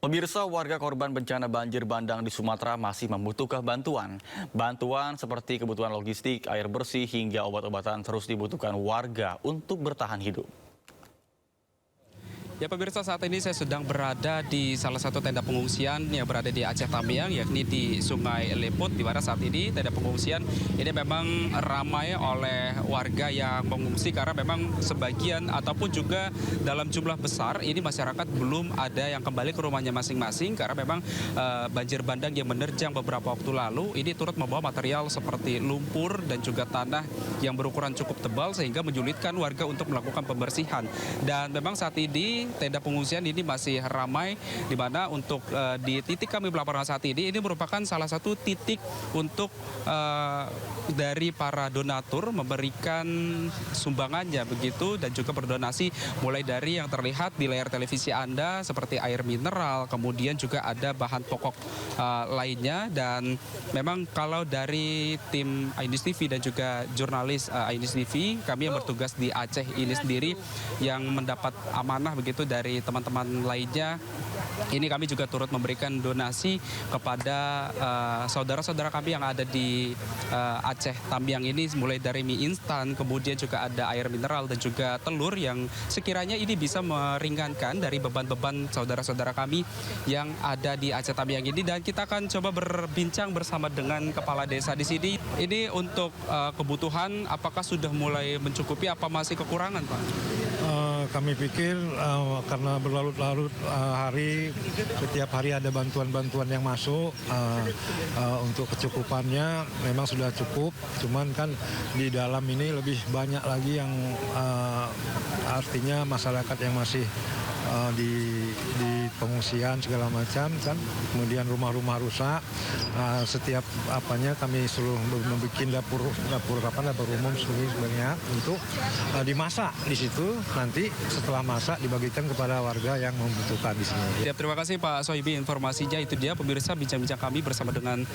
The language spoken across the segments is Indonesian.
Pemirsa, warga korban bencana banjir bandang di Sumatera masih membutuhkan bantuan. Bantuan seperti kebutuhan logistik, air bersih, hingga obat-obatan terus dibutuhkan warga untuk bertahan hidup. Ya pemirsa, saat ini saya sedang berada di salah satu tenda pengungsian yang berada di Aceh Tamiang, yakni di Sungai Leput, di mana saat ini tenda pengungsian ini memang ramai oleh warga yang mengungsi karena memang sebagian ataupun juga dalam jumlah besar ini masyarakat belum ada yang kembali ke rumahnya masing-masing karena memang banjir bandang yang menerjang beberapa waktu lalu ini turut membawa material seperti lumpur dan juga tanah yang berukuran cukup tebal sehingga menyulitkan warga untuk melakukan pembersihan. Dan memang saat ini tenda pengungsian ini masih ramai, di mana untuk di titik kami melaporkan saat ini merupakan salah satu titik untuk dari para donatur memberikan sumbangannya begitu dan juga berdonasi mulai dari yang terlihat di layar televisi Anda seperti air mineral, kemudian juga ada bahan pokok lainnya. Dan memang kalau dari tim Ainus TV dan juga jurnalis Ainus TV, kami yang bertugas di Aceh ini sendiri yang mendapat amanah begitu dari teman-teman lainnya, ini kami juga turut memberikan donasi kepada saudara-saudara kami yang ada di Aceh Tamiang ini, mulai dari mie instan, kemudian juga ada air mineral dan juga telur yang sekiranya ini bisa meringankan dari beban-beban saudara-saudara kami yang ada di Aceh Tamiang ini. Dan kita akan coba berbincang bersama dengan kepala desa di sini. Ini untuk kebutuhan apakah sudah mulai mencukupi, apa masih kekurangan, Pak? Kami pikir karena berlarut-larut hari, setiap hari ada bantuan-bantuan yang masuk, untuk kecukupannya memang sudah cukup, cuman kan di dalam ini lebih banyak lagi yang artinya masyarakat yang masih di pengungsian segala macam kan, kemudian rumah-rumah rusak. Setiap apanya kami suruh membuat dapur umum sebenarnya untuk dimasak di situ, nanti setelah masak dibagikan kepada warga yang membutuhkan di sini. Ya, terima kasih Pak Sohibi informasinya. Itu dia pemirsa bincang-bincang kami bersama dengan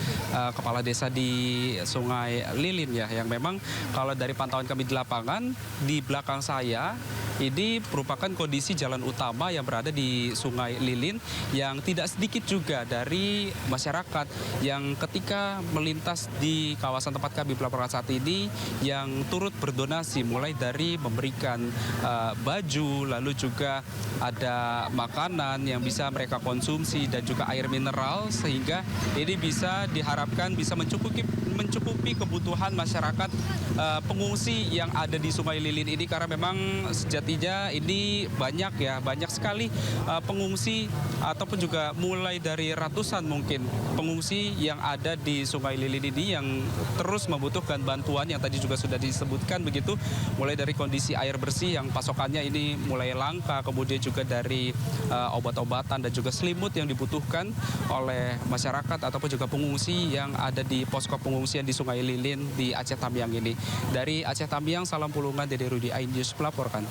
kepala desa di Sungai Lilin ya, yang memang kalau dari pantauan kami di lapangan di belakang saya ini merupakan kondisi jalan utama yang berada di Sungai Lilin yang tidak sedikit juga dari masyarakat yang ketika melintas di kawasan tempat kami melaporkan saat ini yang turut berdonasi, mulai dari memberikan baju, lalu juga ada makanan yang bisa mereka konsumsi dan juga air mineral, sehingga ini bisa diharapkan bisa mencukupi kebutuhan masyarakat pengungsi yang ada di Sungai Lilin ini, karena memang sejatinya ini banyak sekali pengungsi ataupun juga mulai dari ratusan mungkin pengungsi yang ada di Sungai Lilin ini yang terus membutuhkan bantuan yang tadi juga sudah disebutkan begitu, mulai dari kondisi air bersih yang pasokannya ini mulai langka, kemudian juga dari obat-obatan dan juga selimut yang dibutuhkan oleh masyarakat ataupun juga pengungsi yang ada di posko pengungsian di Sungai Lilin di Aceh Tamiang ini. Dari Aceh Tamiang, salam pulungan dari Rudi Ainus melaporkan.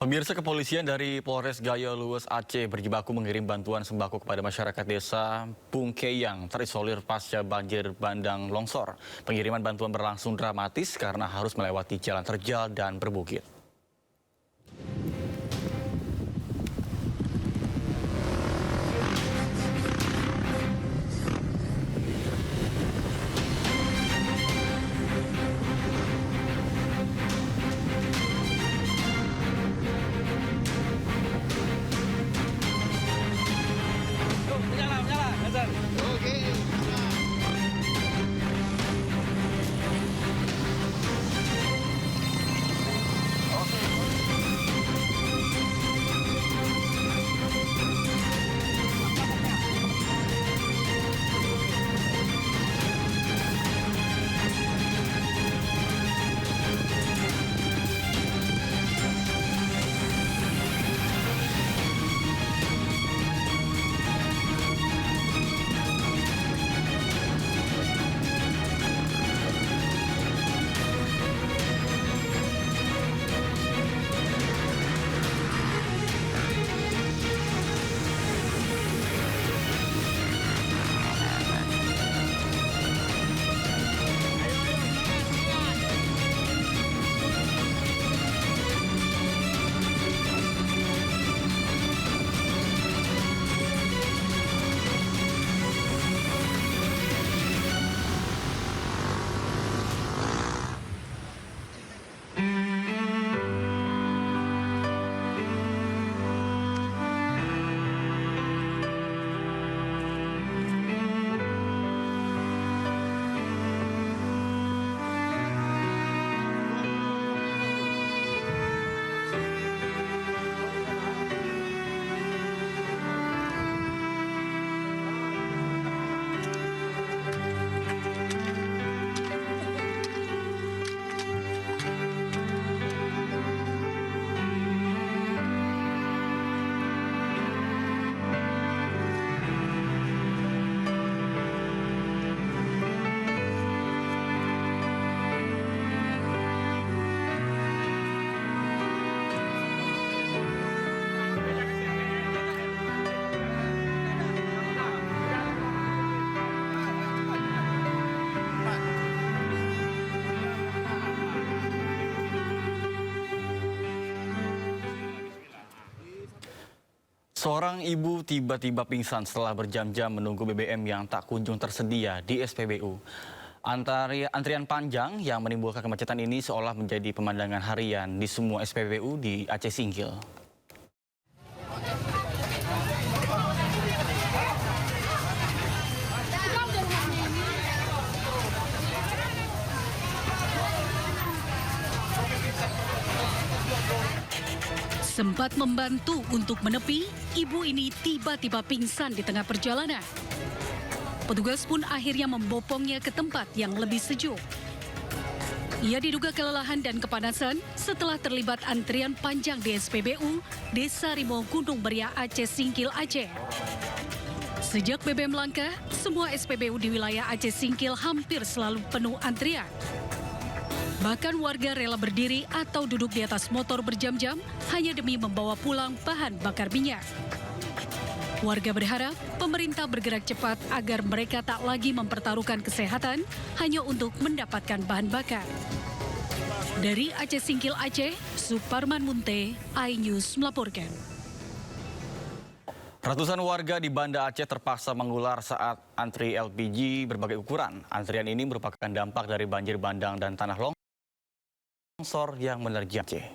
Pemirsa, kepolisian dari Polres Gayo Luwes Aceh berjibaku mengirim bantuan sembako kepada masyarakat desa Bungkeyang terisolir pasca banjir bandang longsor. Pengiriman bantuan berlangsung dramatis karena harus melewati jalan terjal dan berbukit. Seorang ibu tiba-tiba pingsan setelah berjam-jam menunggu BBM yang tak kunjung tersedia di SPBU. Antrian panjang yang menimbulkan kemacetan ini seolah menjadi pemandangan harian di semua SPBU di Aceh Singkil. Sempat membantu untuk menepi, ibu ini tiba-tiba pingsan di tengah perjalanan. Petugas pun akhirnya membopongnya ke tempat yang lebih sejuk. Ia diduga kelelahan dan kepanasan setelah terlibat antrian panjang di SPBU Desa Rimau Gunung Beria Aceh Singkil Aceh. Sejak BBM langka, semua SPBU di wilayah Aceh Singkil hampir selalu penuh antrian. Bahkan warga rela berdiri atau duduk di atas motor berjam-jam hanya demi membawa pulang bahan bakar minyak. Warga berharap pemerintah bergerak cepat agar mereka tak lagi mempertaruhkan kesehatan hanya untuk mendapatkan bahan bakar. Dari Aceh Singkil Aceh, Suparman Munte, iNews melaporkan. Ratusan warga di Banda Aceh terpaksa mengular saat antri LPG berbagai ukuran. Antrian ini merupakan dampak dari banjir bandang dan tanah longsor yang menerjang Aceh.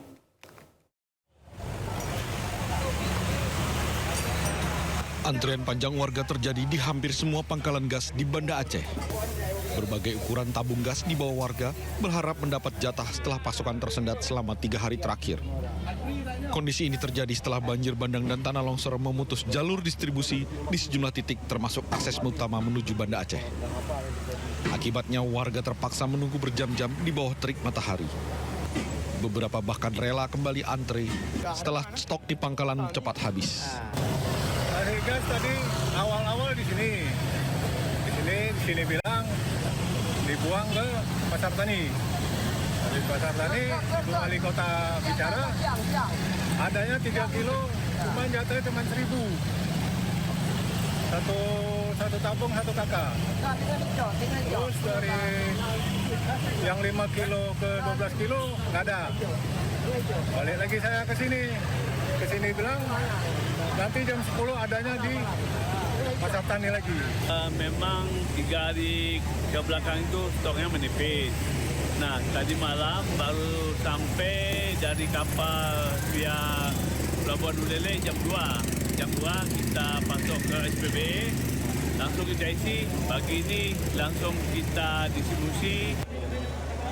Antrian panjang warga terjadi di hampir semua pangkalan gas di Banda Aceh. Berbagai ukuran tabung gas dibawa warga berharap mendapat jatah setelah pasokan tersendat selama 3 hari terakhir. Kondisi ini terjadi setelah banjir bandang dan tanah longsor memutus jalur distribusi di sejumlah titik termasuk akses utama menuju Banda Aceh. Akibatnya warga terpaksa menunggu berjam-jam di bawah terik matahari. Beberapa bahkan rela kembali antre setelah stok di pangkalan cepat habis. Dari gas tadi awal-awal di sini bilang dibuang ke Pasar Tani. Dari Pasar Tani, Ibu Wali Kota bicara, adanya 3 kilo, cuma jatuhnya cuma 1.000. Satu tabung, 1 kakak. Terus dari yang 5 kilo ke 12 kilo, nggak ada. Balik lagi saya ke sini bilang, nanti jam 10 adanya di Pasar Tani lagi. Memang 3 hari ke belakang itu stoknya menipis. Nah, tadi malam baru sampai dari kapal via Pelabuhan Ulele jam 2. Jam 2 kita pasok ke SPB, langsung kita isi. Pagi ini langsung kita distribusi.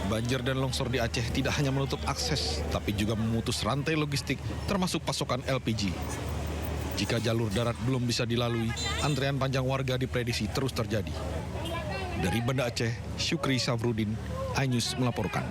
Banjir dan longsor di Aceh tidak hanya menutup akses, tapi juga memutus rantai logistik termasuk pasokan LPG. Jika jalur darat belum bisa dilalui, antrean panjang warga diprediksi terus terjadi. Dari Banda Aceh, Syukri Safrudin, iNews melaporkan.